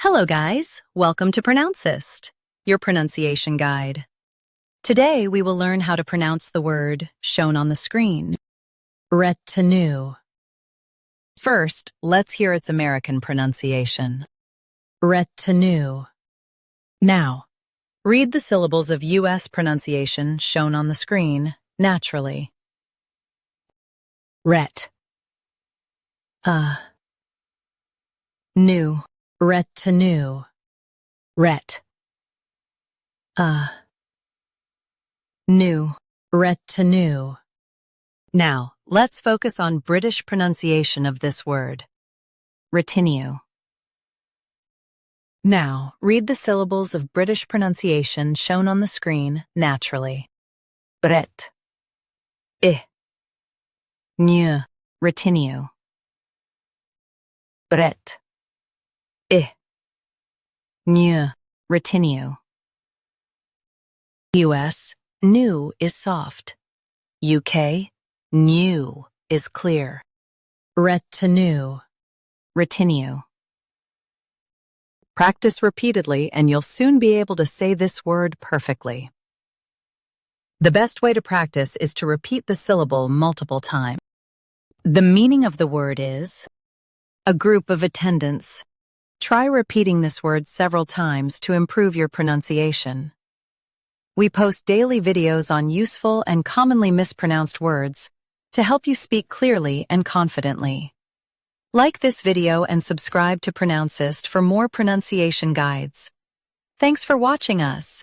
Hello guys, welcome to Pronouncist, your pronunciation guide. Today we will learn how to pronounce the word shown on the screen, retinue. First, let's hear its American pronunciation. Retinue. Now, read the syllables of U.S. pronunciation shown on the screen naturally. New. Retinue. New. Retinue. Now, let's focus on British pronunciation of this word. Retinue. Now, read the syllables of British pronunciation shown on the screen naturally. Bret. New. Retinue. Bret. New. Retinue. US, new is soft. UK, new is clear. Retinue. Retinue. Practice repeatedly and you'll soon be able to say this word perfectly. The best way to practice is to repeat the syllable multiple times. The meaning of the word is a group of attendants. Try repeating this word several times to improve your pronunciation. We post daily videos on useful and commonly mispronounced words to help you speak clearly and confidently. Like this video and subscribe to Pronouncist for more pronunciation guides. Thanks for watching us.